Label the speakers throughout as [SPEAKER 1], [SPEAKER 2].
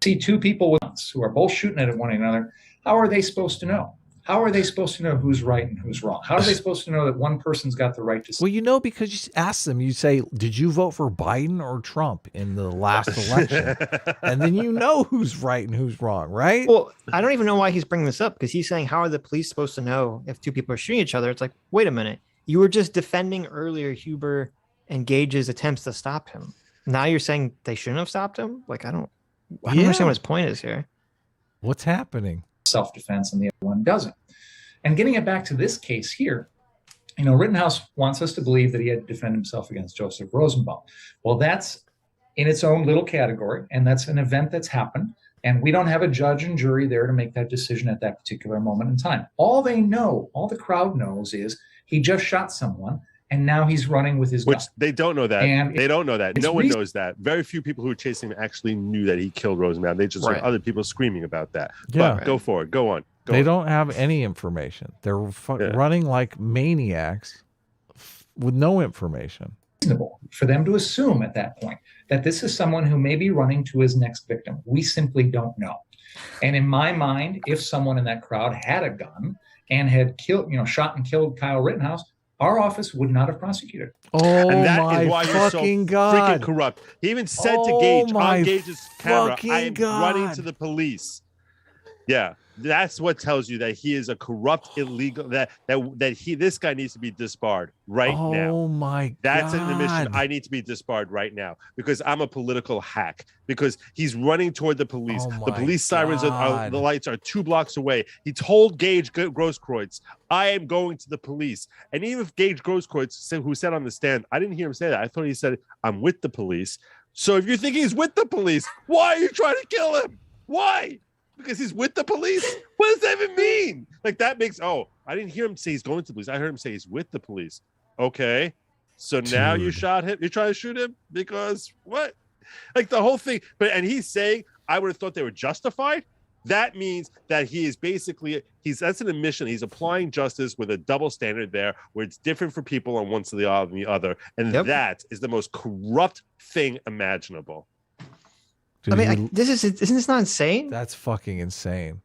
[SPEAKER 1] see two people with guns who are both shooting at one another, how are they supposed to know? How are they supposed to know who's right and who's wrong? How are they supposed to know that one person's got the right to say?
[SPEAKER 2] Well, you know, because you ask them, you say, did you vote for Biden or Trump in the last election? And then you know who's right and who's wrong, right?
[SPEAKER 3] Well, I don't even know why he's bringing this up, because he's saying, how are the police supposed to know if two people are shooting each other? It's like, wait a minute. You were just defending earlier Huber and Gage's attempts to stop him. Now you're saying they shouldn't have stopped him? Like, I don't understand what his point is here.
[SPEAKER 2] What's happening?
[SPEAKER 1] Self-defense and the other one doesn't. And getting it back to this case here, you know, Rittenhouse wants us to believe that he had to defend himself against Joseph Rosenbaum. Well, that's in its own little category, and that's an event that's happened. And we don't have a judge and jury there to make that decision at that particular moment in time. All they know, all the crowd knows, is he just shot someone, and now he's running with his gun.
[SPEAKER 4] They don't know that. And they don't know that. No one knows that. Very few people who were chasing him actually knew that he killed Rosenbaum. They just heard other people screaming about that.
[SPEAKER 2] Yeah.
[SPEAKER 4] But go for it. Go on.
[SPEAKER 2] They don't have any information. They're running like maniacs with no information.
[SPEAKER 1] Reasonable for them to assume at that point that this is someone who may be running to his next victim. We simply don't know. And in my mind, if someone in that crowd had a gun and had killed, shot and killed Kyle Rittenhouse, our office would not have prosecuted.
[SPEAKER 2] Oh, and that is why you're so
[SPEAKER 4] freaking corrupt. He even said to Gage on Gage's camera, I am running to the police. Yeah. That's what tells you that he is a corrupt, illegal, this guy needs to be disbarred right now.
[SPEAKER 2] Oh my God.
[SPEAKER 4] That's an admission. I need to be disbarred right now because I'm a political hack, because he's running toward the police. The police sirens, the lights are 2 blocks away. He told Gage Grosskreutz, I am going to the police. And even if Gage Grosskreutz, who said on the stand, I didn't hear him say that. I thought he said, I'm with the police. So if you're thinking he's with the police, why are you trying to kill him? Why? Because he's with the police? What does that even mean? Like, that makes, I didn't hear him say he's going to the police. I heard him say he's with the police. Okay. So now you shot him? You're trying to shoot him? Because what? Like, the whole thing. And he's saying, I would have thought they were justified. That means that he is basically, that's an admission. He's applying justice with a double standard there, where it's different for people on one side than the other. And that is the most corrupt thing imaginable.
[SPEAKER 2] Dude,
[SPEAKER 3] I mean, isn't this not insane?
[SPEAKER 2] That's fucking insane.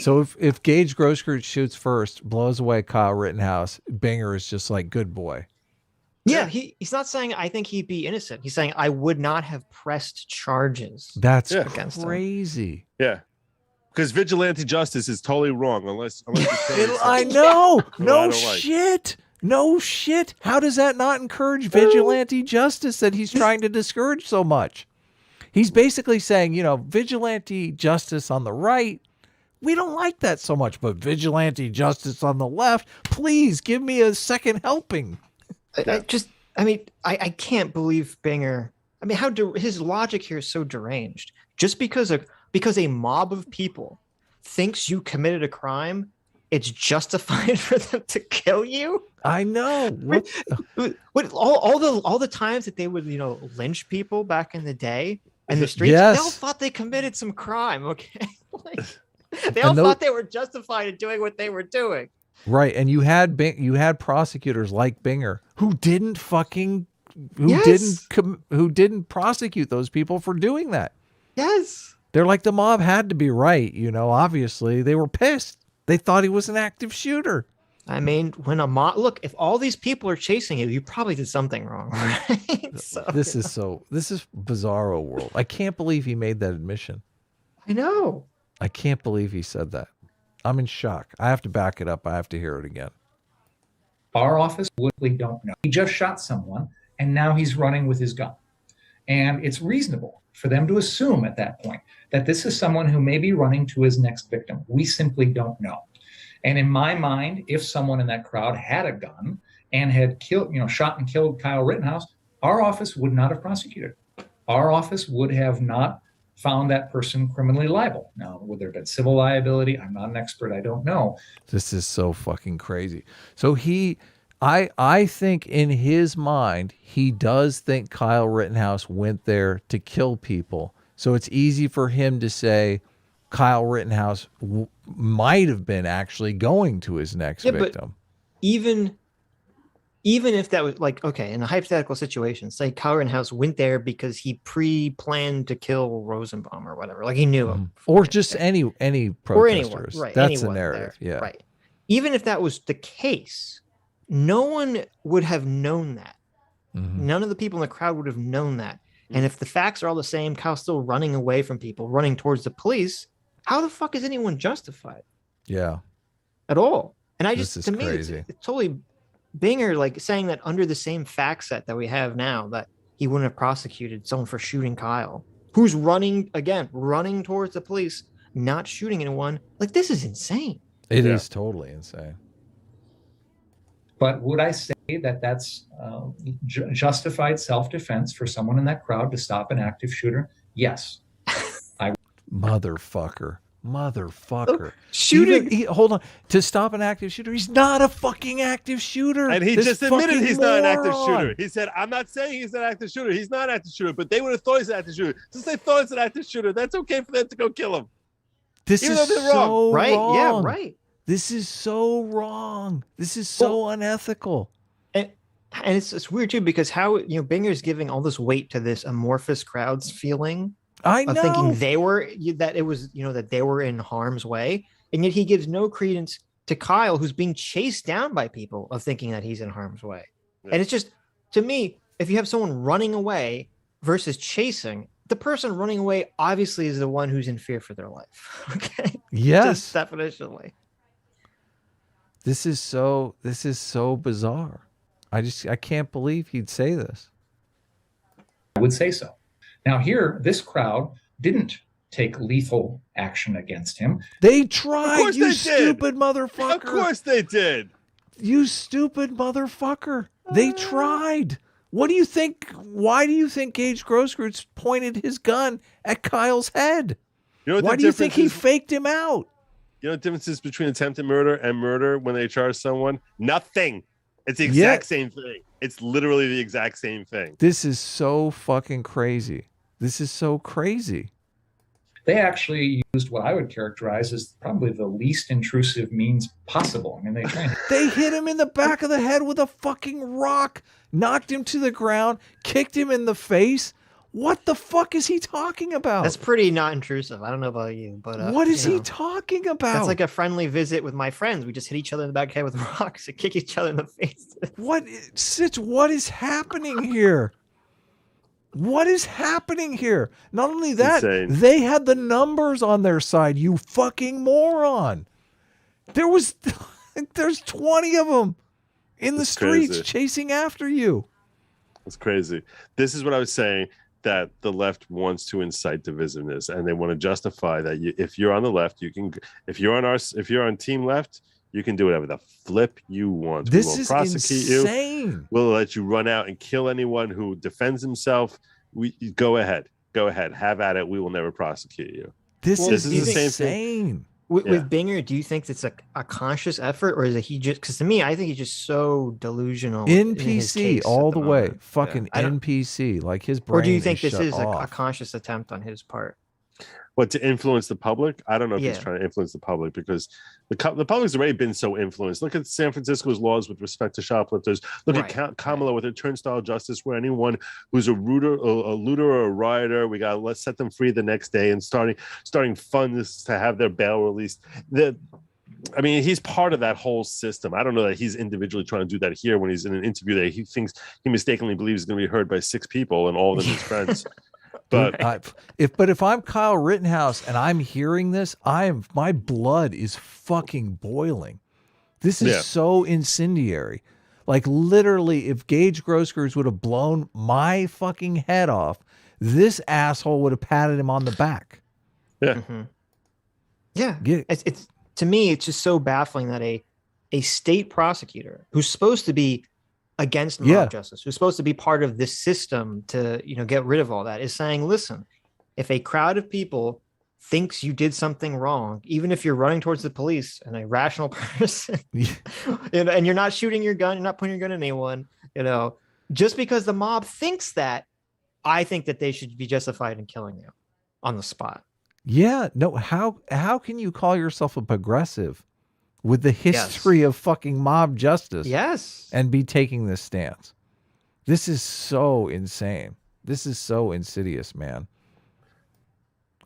[SPEAKER 2] So if Gage Grosskreutz shoots first, blows away Kyle Rittenhouse, Binger is just like, good boy.
[SPEAKER 3] Yeah, he's not saying I think he'd be innocent. He's saying I would not have pressed charges.
[SPEAKER 2] That's crazy.
[SPEAKER 4] Yeah. Because vigilante justice is totally wrong unless
[SPEAKER 2] I know. No shit. No shit. How does that not encourage vigilante justice that he's trying to discourage so much? He's basically saying, vigilante justice on the right, we don't like that so much, but vigilante justice on the left, please give me a second helping.
[SPEAKER 3] I can't believe Binger. I mean, his logic here is so deranged. Just because a mob of people thinks you committed a crime, it's justified for them to kill you.
[SPEAKER 2] I know.
[SPEAKER 3] What all the times that they would lynch people back in the day in the streets, they all thought they committed some crime. Okay, they all thought they were justified in doing what they were doing.
[SPEAKER 2] Right, and you had prosecutors like Binger who didn't prosecute those people for doing that.
[SPEAKER 3] Yes,
[SPEAKER 2] they're like, the mob had to be right. Obviously they were pissed. They thought he was an active shooter.
[SPEAKER 3] I mean, when a mob, look, if all these people are chasing you, you probably did something wrong, right?
[SPEAKER 2] This is bizarro world. I can't believe he made that admission.
[SPEAKER 3] I know.
[SPEAKER 2] I can't believe he said that. I'm in shock. I have to back it up. I have to hear it again.
[SPEAKER 1] Our office literally don't know. He just shot someone, and now he's running with his gun. And it's reasonable for them to assume at that point that this is someone who may be running to his next victim. We simply don't know. And in my mind, if someone in that crowd had a gun and had shot and killed Kyle Rittenhouse, our office would not have prosecuted. Our office would have not found that person criminally liable. Now, would there have been civil liability? I'm not an expert. I don't know.
[SPEAKER 2] This is so fucking crazy. So I think in his mind, he does think Kyle Rittenhouse went there to kill people. So it's easy for him to say Kyle Rittenhouse might have been actually going to his next victim.
[SPEAKER 3] But even even if that was like, okay, in a hypothetical situation, say Kyle Rittenhouse went there because he pre-planned to kill Rosenbaum or whatever, like he knew him,
[SPEAKER 2] or just any protesters.
[SPEAKER 3] or anyone, right?
[SPEAKER 2] That's
[SPEAKER 3] anyone
[SPEAKER 2] the narrative,
[SPEAKER 3] there,
[SPEAKER 2] yeah.
[SPEAKER 3] right. Even if that was the case, no one would have known that. None of the people in the crowd would have known that. And if the facts are all the same, Kyle's still running away from people, running towards the police, how the fuck is anyone justified?
[SPEAKER 2] Yeah.
[SPEAKER 3] At all. And I just,
[SPEAKER 2] This is
[SPEAKER 3] to me,
[SPEAKER 2] crazy.
[SPEAKER 3] it's totally Binger, like saying that under the same fact set that we have now, that he wouldn't have prosecuted someone for shooting Kyle, who's running towards the police, not shooting anyone. Like, this is insane.
[SPEAKER 2] It is totally insane.
[SPEAKER 1] But would I say that that's justified self-defense for someone in that crowd to stop an active shooter? Yes.
[SPEAKER 2] Motherfucker.
[SPEAKER 3] Shooting.
[SPEAKER 2] Hold on. To stop an active shooter, he's not a fucking active shooter.
[SPEAKER 4] And he just admitted he's not an active
[SPEAKER 2] moron.
[SPEAKER 4] shooter. He said, I'm not saying he's an active shooter. He's not an active shooter, but they would have thought he's an active shooter. Since they thought it's an active shooter, that's okay for them to go kill him.
[SPEAKER 2] This
[SPEAKER 4] Even
[SPEAKER 2] is
[SPEAKER 4] though they're
[SPEAKER 2] so
[SPEAKER 4] wrong.
[SPEAKER 3] Right?
[SPEAKER 2] wrong.
[SPEAKER 3] Yeah, right.
[SPEAKER 2] This is so wrong. This is so unethical.
[SPEAKER 3] And it's weird too, because how, Binger's giving all this weight to this amorphous crowd's feeling
[SPEAKER 2] I know.
[SPEAKER 3] of thinking that they were in harm's way, and yet he gives no credence to Kyle, who's being chased down by people, of thinking that he's in harm's way. Yeah. And it's just, to me, if you have someone running away versus chasing, the person running away obviously is the one who's in fear for their life. Okay.
[SPEAKER 2] Yes.
[SPEAKER 3] Just definitionally.
[SPEAKER 2] This is so bizarre. I can't believe he'd say this.
[SPEAKER 1] I would say so. Now here, this crowd didn't take lethal action against him.
[SPEAKER 2] They tried, you stupid motherfucker.
[SPEAKER 4] Of course they did.
[SPEAKER 2] You stupid motherfucker. They tried. What do you think? Why do you think Gage Grosskreutz pointed his gun at Kyle's head? Why do you think he faked him out?
[SPEAKER 4] You know what the difference is between attempted murder and murder when they charge someone? Nothing. It's the exact same thing. It's literally the exact same thing.
[SPEAKER 2] This is so fucking crazy. This is so crazy.
[SPEAKER 1] They actually used what I would characterize as probably the least intrusive means possible. I mean,
[SPEAKER 2] they hit him in the back of the head with a fucking rock, knocked him to the ground, kicked him in the face. What the fuck is he talking about?
[SPEAKER 3] That's pretty not intrusive. I don't know about you, but
[SPEAKER 2] what is he talking about?
[SPEAKER 3] That's like a friendly visit with my friends. We just hit each other in the back of the head with rocks and kick each other in the face.
[SPEAKER 2] Sitch, what is happening here? What is happening here? Not only that, they had the numbers on their side, you fucking moron. There's 20 of them in the streets chasing after you.
[SPEAKER 4] It's crazy. This is what I was saying, that the left wants to incite divisiveness, and they want to justify that if you're on the left, you can. If you're on team left, you can do whatever the flip you want.
[SPEAKER 2] This
[SPEAKER 4] we won't
[SPEAKER 2] is
[SPEAKER 4] prosecute
[SPEAKER 2] insane.
[SPEAKER 4] You. We'll let you run out and kill anyone who defends himself. Go ahead, have at it. We will never prosecute you.
[SPEAKER 2] This is
[SPEAKER 4] the same
[SPEAKER 2] insane.
[SPEAKER 4] thing.
[SPEAKER 3] With Binger, do you think it's a conscious effort, or is it he just? Because to me, I think he's just so delusional.
[SPEAKER 2] NPC all the way, fucking NPC. Like his brain.
[SPEAKER 3] Or do you think this is
[SPEAKER 2] off.
[SPEAKER 3] a conscious attempt on his part?
[SPEAKER 4] What, to influence the public? I don't know if he's trying to influence the public, because the public's already been so influenced. Look at San Francisco's laws with respect to shoplifters. Look at Kamala with her turnstile justice, where anyone who's a looter or a rioter, let's set them free the next day, and starting funds to have their bail released. I mean, he's part of that whole system. I don't know that he's individually trying to do that here when he's in an interview that he mistakenly believes is going to be heard by 6 people and all of them his friends. But
[SPEAKER 2] if I'm Kyle Rittenhouse and I'm hearing this, my blood is fucking boiling. This is so incendiary. Like, literally, if Gage Grosskreutz would have blown my fucking head off, this asshole would have patted him on the back.
[SPEAKER 4] Yeah.
[SPEAKER 3] Mm-hmm. Yeah. It's to me, it's just so baffling that a state prosecutor who's supposed to be against mob justice, who's supposed to be part of this system to, get rid of all that, is saying, listen, if a crowd of people thinks you did something wrong, even if you're running towards the police and a rational person, and you're not shooting your gun, you're not pointing your gun at anyone, just because the mob thinks that, I think that they should be justified in killing you on the spot.
[SPEAKER 2] Yeah, no, how can you call yourself a progressive with the history of fucking mob justice.
[SPEAKER 3] Yes.
[SPEAKER 2] And be taking this stance. This is so insane. This is so insidious, man.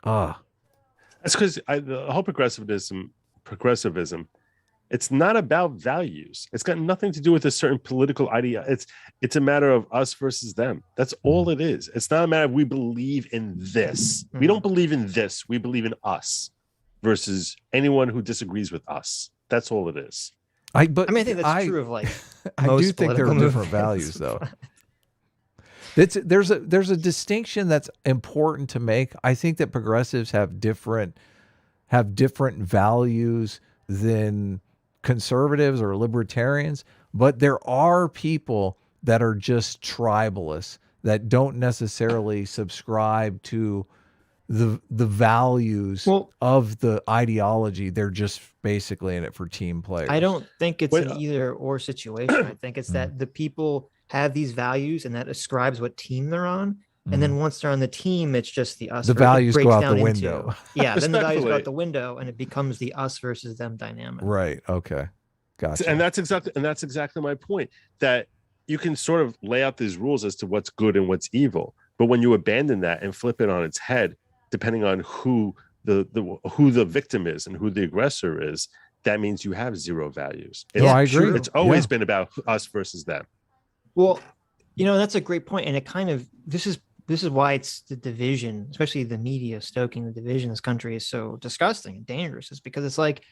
[SPEAKER 4] That's because the whole progressivism, it's not about values. It's got nothing to do with a certain political idea. It's a matter of us versus them. That's all it is. It's not a matter of we believe in this. We don't believe in this. We believe in us versus anyone who disagrees with us. That's all it is.
[SPEAKER 3] I think that's true of like
[SPEAKER 2] I do think there are different values though. There's a distinction that's important to make. I think that progressives have different values than conservatives or libertarians, but there are people that are just tribalists that don't necessarily subscribe to the values of the ideology. They're just basically in it for team players.
[SPEAKER 3] I don't think it's an either or situation. I think it's that the people have these values and that ascribes what team they're on. And then once they're on the team, it's just the us.
[SPEAKER 2] The values go out the window.
[SPEAKER 3] Then the values go out the window and it becomes the us versus them dynamic.
[SPEAKER 2] Right. Okay. Gotcha.
[SPEAKER 4] And that's exactly my point, that you can sort of lay out these rules as to what's good and what's evil. But when you abandon that and flip it on its head, depending on who the victim is and who the aggressor is, that means you have zero values.
[SPEAKER 2] I agree.
[SPEAKER 4] It's always been about us versus them.
[SPEAKER 3] Well, that's a great point. And it kind of, this is why it's the division, especially the media stoking the division in this country is so disgusting and dangerous. Is because it's like,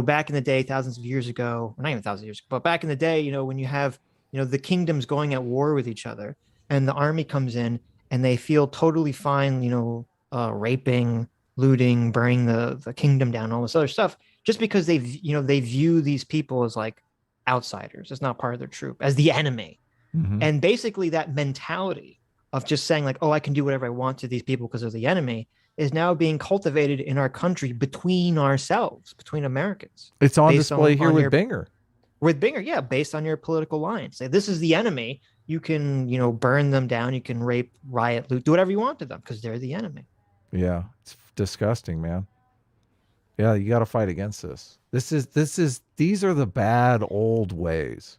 [SPEAKER 3] back in the day, thousands of years ago, or not even thousands of years, but back in the day, when you have, the kingdoms going at war with each other and the army comes in and they feel totally fine, raping, looting, burning the kingdom down, all this other stuff, just because they view these people as like outsiders, as not part of their troop, as the enemy. And basically that mentality of just saying like, oh, I can do whatever I want to these people because they're the enemy is now being cultivated in our country between ourselves, between Americans.
[SPEAKER 2] It's on display here with Binger.
[SPEAKER 3] With Binger, yeah, based on your political lines. Say, this is the enemy. You can, burn them down. You can rape, riot, loot, do whatever you want to them because they're the enemy.
[SPEAKER 2] Yeah, it's disgusting, man. Yeah, you got to fight against this. These are the bad old ways.